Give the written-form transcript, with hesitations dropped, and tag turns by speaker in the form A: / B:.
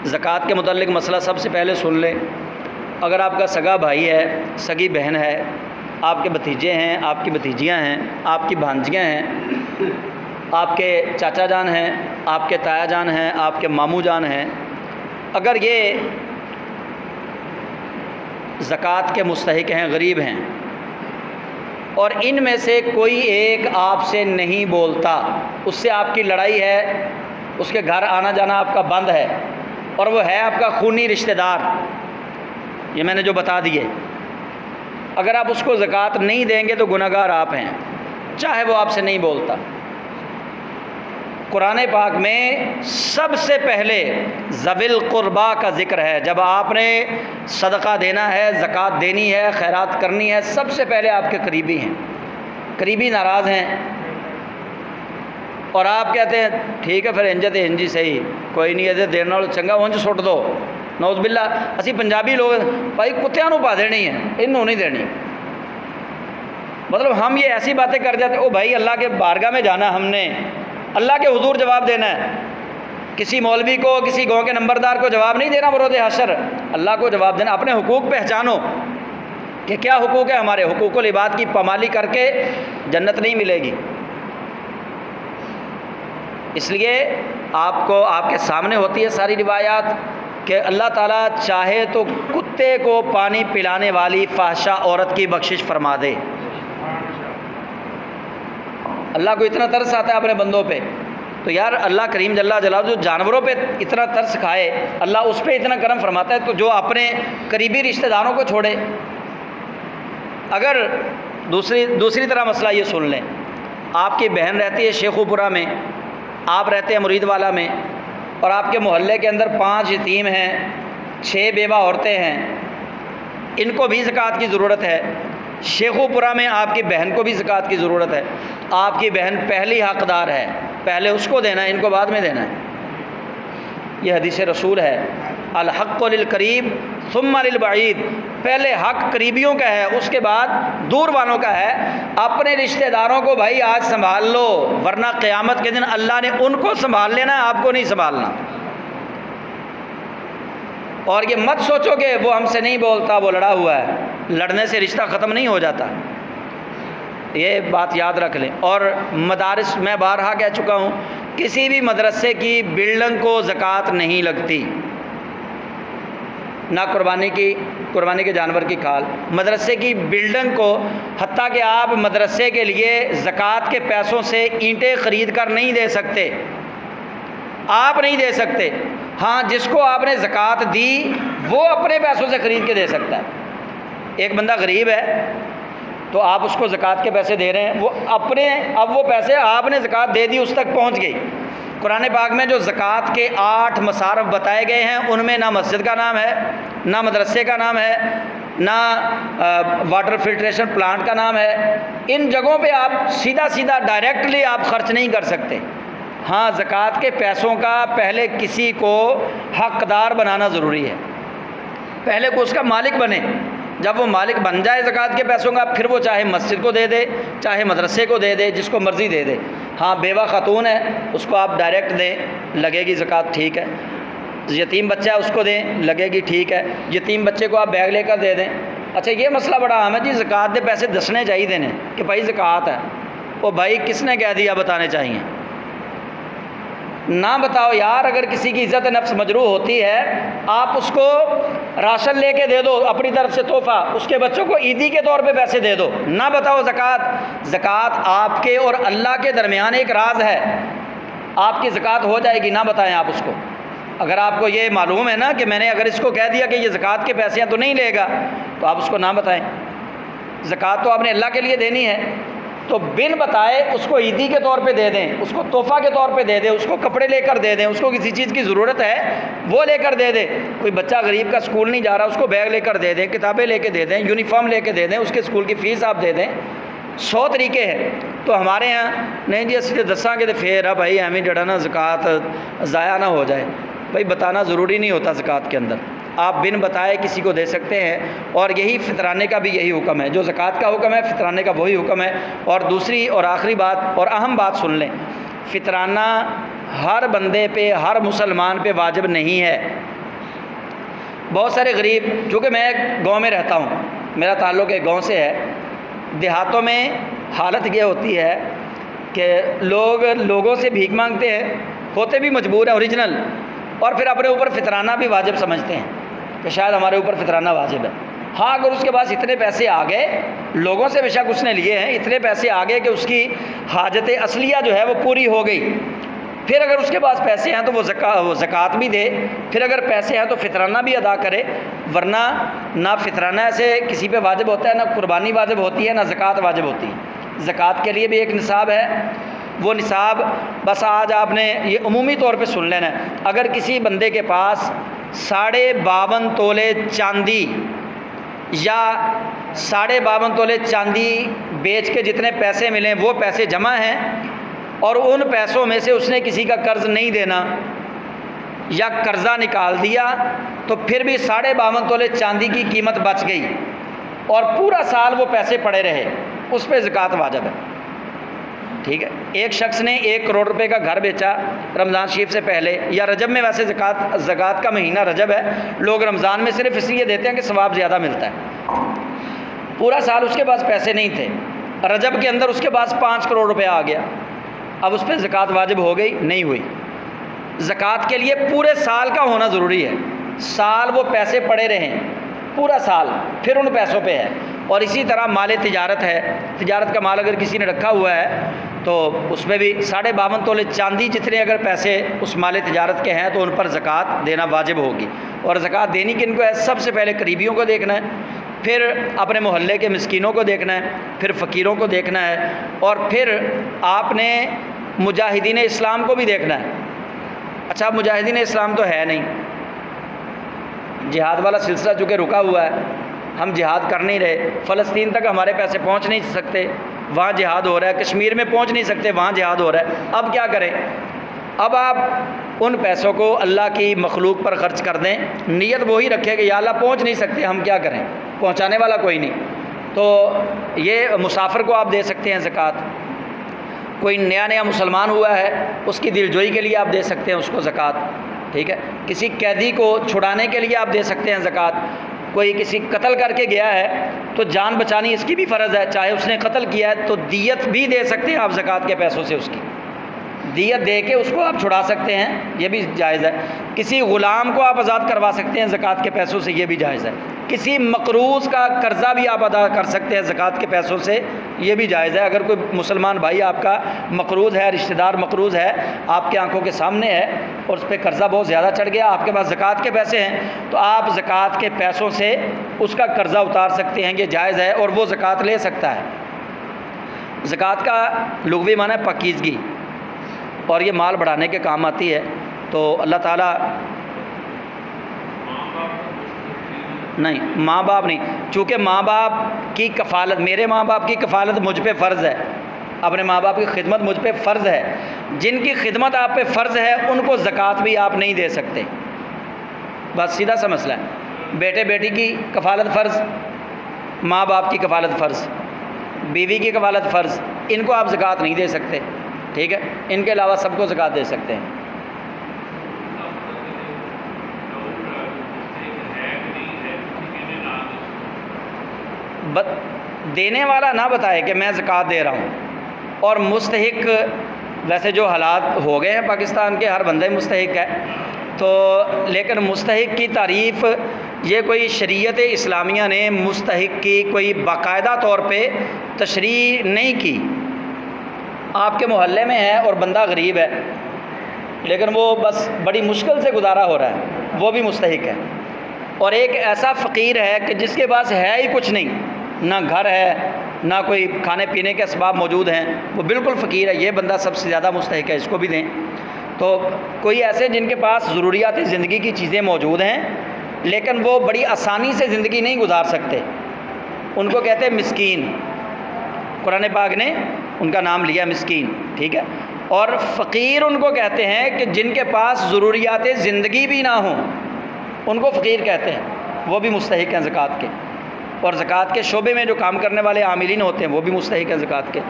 A: زکوٰۃ کے متعلق مسئلہ سب سے پہلے سن لیں۔ اگر آپ کا سگا بھائی ہے، سگی بہن ہے، آپ کے بھتیجے ہیں، آپ کی بھتیجیاں ہیں، آپ کی بھانجیاں ہیں، آپ کے چاچا جان ہیں، آپ کے تایا جان ہیں، آپ کے ماموں جان ہیں، اگر یہ زکوٰۃ کے مستحق ہیں، غریب ہیں، اور ان میں سے کوئی ایک آپ سے نہیں بولتا، اس سے آپ کی لڑائی ہے، اس کے گھر آنا جانا آپ کا بند ہے، اور وہ ہے آپ کا خونی رشتہ دار، یہ میں نے جو بتا دیے، اگر آپ اس کو زکوٰۃ نہیں دیں گے تو گناہ گار آپ ہیں، چاہے وہ آپ سے نہیں بولتا۔ قرآن پاک میں سب سے پہلے ذوی القربا کا ذکر ہے۔ جب آپ نے صدقہ دینا ہے، زکوٰۃ دینی ہے، خیرات کرنی ہے، سب سے پہلے آپ کے قریبی ہیں۔ قریبی ناراض ہیں اور آپ کہتے ہیں ٹھیک ہے پھر انج تے انج ہی صحیح، کوئی نہیں ہے دین نال چنگا اونج سٹ دو، نعوذ باللہ۔ اسی پنجابی لوگ بھائی کتیاں نو پا دینی ہے، انہوں نہیں دینی، مطلب ہم یہ ایسی باتیں کر جاتے او بھائی اللہ کے بارگاہ میں جانا، ہم نے اللہ کے حضور جواب دینا ہے، کسی مولوی کو، کسی گاؤں کے نمبردار کو جواب نہیں دینا بروز حشر، اللہ کو جواب دینا۔ اپنے حقوق پہچانو کہ کیا حقوق ہے ہمارے، حقوق العباد کی پامالی کر کے جنت نہیں ملے گی۔ اس لیے آپ کو آپ کے سامنے ہوتی ہے ساری روایات کہ اللہ تعالیٰ چاہے تو کتے کو پانی پلانے والی فحشہ عورت کی بخشش فرما دے۔ اللہ کو اتنا ترس آتا ہے اپنے بندوں پہ، تو یار اللہ کریم جل جلالہ جو جانوروں پہ اتنا ترس کھائے، اللہ اس پہ اتنا کرم فرماتا ہے، تو جو اپنے قریبی رشتہ داروں کو چھوڑے۔ اگر دوسری طرح مسئلہ یہ سن لیں، آپ کی بہن رہتی ہے شیخو پورہ میں، آپ رہتے ہیں مرید والا میں، اور آپ کے محلے کے اندر 5 یتیم ہیں، 6 بیوہ عورتیں ہیں، ان کو بھی زکوٰۃ کی ضرورت ہے۔ شیخو پورہ میں آپ کی بہن کو بھی زکوٰۃ کی ضرورت ہے، آپ کی بہن پہلی حقدار ہے، پہلے اس کو دینا ہے، ان کو بعد میں دینا ہے۔ یہ حدیث رسول ہے، الحق للقریب ثم للبعید، پہلے حق قریبیوں کا ہے، اس کے بعد دور والوں کا ہے۔ اپنے رشتہ داروں کو بھائی آج سنبھال لو، ورنہ قیامت کے دن اللہ نے ان کو سنبھال لینا ہے، آپ کو نہیں سنبھالنا۔ اور یہ مت سوچو کہ وہ ہم سے نہیں بولتا، وہ لڑا ہوا ہے، لڑنے سے رشتہ ختم نہیں ہو جاتا، یہ بات یاد رکھ لیں۔ اور مدارس میں بارہا کہہ چکا ہوں، کسی بھی مدرسے کی بلڈنگ کو زکوٰۃ نہیں لگتی، نہ قربانی کے جانور کی کھال، مدرسے کی بلڈنگ کو، حتیٰ کہ آپ مدرسے کے لیے زکوٰۃ کے پیسوں سے اینٹیں خرید کر نہیں دے سکتے، آپ نہیں دے سکتے۔ ہاں جس کو آپ نے زکوٰۃ دی وہ اپنے پیسوں سے خرید کے دے سکتا ہے۔ ایک بندہ غریب ہے تو آپ اس کو زکوٰۃ کے پیسے دے رہے ہیں، وہ اپنے، اب وہ پیسے آپ نے زکوٰۃ دے دی، اس تک پہنچ گئی۔ قرآن پاک میں جو زکوٰۃ کے 8 مصارف بتائے گئے ہیں، ان میں نہ مسجد کا نام ہے، نہ مدرسے کا نام ہے، نہ واٹر فلٹریشن پلانٹ کا نام ہے۔ ان جگہوں پہ آپ سیدھا ڈائریکٹلی آپ خرچ نہیں کر سکتے۔ ہاں زکوٰۃ کے پیسوں کا پہلے کسی کو حقدار بنانا ضروری ہے، پہلے کو اس کا مالک بنے، جب وہ مالک بن جائے زکوٰۃ کے پیسوں کا، پھر وہ چاہے مسجد کو دے دے، چاہے مدرسے کو دے دے، جس کو مرضی دے دے۔ ہاں بیوہ خاتون ہے اس کو آپ ڈائریکٹ دیں، لگے گی زکوٰۃ، ٹھیک ہے۔ یتیم بچہ ہے اس کو دیں، لگے گی، ٹھیک ہے۔ یتیم بچے کو آپ بیگ لے کر دے دیں۔ اچھا یہ مسئلہ بڑا اہم ہے جی، زکوٰۃ دے پیسے دسنے چاہیے دینے کہ بھائی زکوٰۃ ہے، وہ بھائی کس نے کہہ دیا بتانے چاہیے؟ نہ بتاؤ یار، اگر کسی کی عزت نفس مجروح ہوتی ہے، آپ اس کو راشن لے کے دے دو اپنی طرف سے تحفہ، اس کے بچوں کو عیدی کے طور پہ پیسے دے دو، نہ بتاؤ زکوٰۃ۔ زکوٰۃ آپ کے اور اللہ کے درمیان ایک راز ہے، آپ کی زکوٰۃ ہو جائے گی، نہ بتائیں آپ اس کو۔ اگر آپ کو یہ معلوم ہے نا کہ میں نے اگر اس کو کہہ دیا کہ یہ زکوٰۃ کے پیسے ہیں تو نہیں لے گا، تو آپ اس کو نہ بتائیں۔ زکوٰۃ تو آپ نے اللہ کے لیے دینی ہے، تو بن بتائے اس کو عیدی کے طور پہ دے دیں، اس کو تحفہ کے طور پہ دے دیں، اس کو کپڑے لے کر دے دیں، اس کو کسی چیز کی ضرورت ہے وہ لے کر دے دیں۔ کوئی بچہ غریب کا اسکول نہیں جا رہا، اس کو بیگ لے کر دے دیں، کتابیں لے کے دے دیں، یونیفارم لے کے دے دیں، اس کے اسکول کی فیس آپ دے دیں۔ 100 طریقے ہیں۔ تو ہمارے ہاں نہیں جی اسی دساں گے تو پھر بھائی ایویں جڑا نا زکوٰۃ ضائع نہ ہو جائے، بھائی بتانا ضروری نہیں ہوتا زکوٰۃ کے اندر، آپ بن بتائے کسی کو دے سکتے ہیں۔ اور یہی فطرانے کا بھی یہی حکم ہے، جو زکوٰۃ کا حکم ہے فطرانے کا وہی حکم ہے۔ اور دوسری اور آخری بات اور اہم بات سن لیں، فطرانہ ہر بندے پہ، ہر مسلمان پہ واجب نہیں ہے، بہت سارے غریب، چونکہ میں گاؤں میں رہتا ہوں، میرا تعلق ایک گاؤں سے ہے، دیہاتوں میں حالت یہ ہوتی ہے کہ لوگوں سے بھیک مانگتے ہیں، ہوتے بھی مجبور ہیں اوریجنل، اور پھر اپنے اوپر فطرانہ بھی واجب سمجھتے ہیں کہ شاید ہمارے اوپر فطرانہ واجب ہے۔ ہاں اگر اس کے پاس اتنے پیسے آ گئے، لوگوں سے بے شک اس نے لیے ہیں، اتنے پیسے آ گئے کہ اس کی حاجت اصلیہ جو ہے وہ پوری ہو گئی، پھر اگر اس کے پاس پیسے ہیں تو وہ زکوٰۃ بھی دے، پھر اگر پیسے ہیں تو فطرانہ بھی ادا کرے، ورنہ نہ فطرانہ ایسے کسی پہ واجب ہوتا ہے، نہ قربانی واجب ہوتی ہے، نہ زکوٰۃ واجب ہوتی ہے۔ زکوٰۃ کے لیے بھی ایک نصاب ہے، وہ نصاب بس آج آپ نے یہ عمومی طور پہ سن لینا ہے۔ اگر کسی بندے کے پاس 52.5 تولے چاندی یا 52.5 تولے چاندی بیچ کے جتنے پیسے ملیں وہ پیسے جمع ہیں، اور ان پیسوں میں سے اس نے کسی کا قرض نہیں دینا یا قرضہ نکال دیا، تو پھر بھی 52.5 تولے چاندی کی قیمت بچ گئی اور پورا سال وہ پیسے پڑے رہے، اس پہ زکوٰۃ واجب ہے۔ ٹھیک ہے، ایک شخص نے 1 کروڑ روپے کا گھر بیچا رمضان شریف سے پہلے، یا رجب میں، ویسے زکوٰۃ کا مہینہ رجب ہے، لوگ رمضان میں صرف اس لیے دیتے ہیں کہ ثواب زیادہ ملتا ہے۔ پورا سال اس کے پاس پیسے نہیں تھے، رجب کے اندر اس کے پاس 5 کروڑ روپے آ گیا، اب اس پہ زکوٰۃ واجب ہو گئی؟ نہیں ہوئی۔ زکوٰۃ کے لیے پورے سال کا ہونا ضروری ہے، سال وہ پیسے پڑے رہیں، پورا سال، پھر ان پیسوں پہ ہے۔ اور اسی طرح مال تجارت ہے، تجارت کا مال اگر کسی نے رکھا ہوا ہے تو اس میں بھی 52.5 تولے چاندی جتنے اگر پیسے اس مال تجارت کے ہیں تو ان پر زکوٰۃ دینا واجب ہوگی۔ اور زکوٰۃ دینی کن کو ہے؟ سب سے پہلے قریبیوں کو دیکھنا ہے، پھر اپنے محلے کے مسکینوں کو دیکھنا ہے، پھر فقیروں کو دیکھنا ہے، اور پھر آپ نے مجاہدین اسلام کو بھی دیکھنا ہے۔ اچھا مجاہدین اسلام تو ہے نہیں، جہاد والا سلسلہ چونکہ رکا ہوا ہے، ہم جہاد کر نہیں رہے، فلسطین تک ہمارے پیسے پہنچ نہیں سکتے، وہاں جہاد ہو رہا ہے، کشمیر میں پہنچ نہیں سکتے، وہاں جہاد ہو رہا ہے، اب کیا کریں؟ اب آپ ان پیسوں کو اللہ کی مخلوق پر خرچ کر دیں، نیت وہی رکھے کہ یا اللہ پہنچ نہیں سکتے، ہم کیا کریں، پہنچانے والا کوئی نہیں، تو یہ مسافر کو آپ دے سکتے ہیں زکوٰۃ، کوئی نیا مسلمان ہوا ہے اس کی دلجوئی کے لیے آپ دے سکتے ہیں اس کو زکوٰۃ، ٹھیک ہے، کسی قیدی کو چھڑانے کے لیے آپ دے سکتے ہیں زکوٰۃ، کوئی کسی قتل کر کے گیا ہے تو جان بچانی اس کی بھی فرض ہے، چاہے اس نے قتل کیا ہے تو دیت بھی دے سکتے ہیں آپ زکوٰۃ کے پیسوں سے، اس کی دیت دے کے اس کو آپ چھڑا سکتے ہیں، یہ بھی جائز ہے، کسی غلام کو آپ آزاد کروا سکتے ہیں زکوٰۃ کے پیسوں سے، یہ بھی جائز ہے، کسی مقروض کا قرضہ بھی آپ ادا کر سکتے ہیں زکوٰۃ کے پیسوں سے، یہ بھی جائز ہے۔ اگر کوئی مسلمان بھائی آپ کا مقروض ہے، رشتہ دار مقروض ہے، آپ کے آنکھوں کے سامنے ہے اور اس پہ قرضہ بہت زیادہ چڑھ گیا، آپ کے پاس زکوٰۃ کے پیسے ہیں، تو آپ زکوٰۃ کے پیسوں سے اس کا قرضہ اتار سکتے ہیں، یہ جائز ہے، اور وہ زکوٰۃ لے سکتا ہے۔ زکوٰۃ کا لغوی معنی ہے پاکیزگی، اور یہ مال بڑھانے کے کام آتی ہے، تو اللہ تعالیٰ نہیں، ماں باپ نہیں، چونکہ ماں باپ کی کفالت، میرے ماں باپ کی کفالت مجھ پہ فرض ہے، اپنے ماں باپ کی خدمت مجھ پہ فرض ہے، جن کی خدمت آپ پہ فرض ہے ان کو زکوٰۃ بھی آپ نہیں دے سکتے، بس سیدھا سا مسئلہ ہے۔ بیٹے بیٹی کی کفالت فرض، ماں باپ کی کفالت فرض، بیوی کی کفالت فرض، ان کو آپ زکوٰۃ نہیں دے سکتے، ٹھیک ہے، ان کے علاوہ سب کو زکوٰۃ دے سکتے ہیں۔ دینے والا نہ بتائے کہ میں زکوٰۃ دے رہا ہوں، اور مستحق، ویسے جو حالات ہو گئے ہیں پاکستان کے، ہر بندہ مستحق ہے، تو لیکن مستحق کی تعریف یہ کوئی شریعت اسلامیہ نے مستحق کی کوئی باقاعدہ طور پہ تشریح نہیں کی۔ آپ کے محلے میں ہے اور بندہ غریب ہے، لیکن وہ بس بڑی مشکل سے گزارا ہو رہا ہے، وہ بھی مستحق ہے، اور ایک ایسا فقیر ہے کہ جس کے پاس ہے ہی کچھ نہیں، نہ گھر ہے، نہ کوئی کھانے پینے کے اسباب موجود ہیں، وہ بالکل فقیر ہے، یہ بندہ سب سے زیادہ مستحق ہے، اس کو بھی دیں۔ تو کوئی ایسے جن کے پاس ضروریات زندگی کی چیزیں موجود ہیں لیکن وہ بڑی آسانی سے زندگی نہیں گزار سکتے، ان کو کہتے ہیں مسکین، قرآن پاک نے ان کا نام لیا مسکین، ٹھیک ہے، اور فقیر ان کو کہتے ہیں کہ جن کے پاس ضروریات زندگی بھی نہ ہوں، ان کو فقیر کہتے ہیں، وہ بھی مستحق ہیں زکوٰۃ کے، اور زکوٰۃ کے شعبے میں جو کام کرنے والے عاملین ہوتے ہیں وہ بھی مستحق ہیں زکوٰۃ کے۔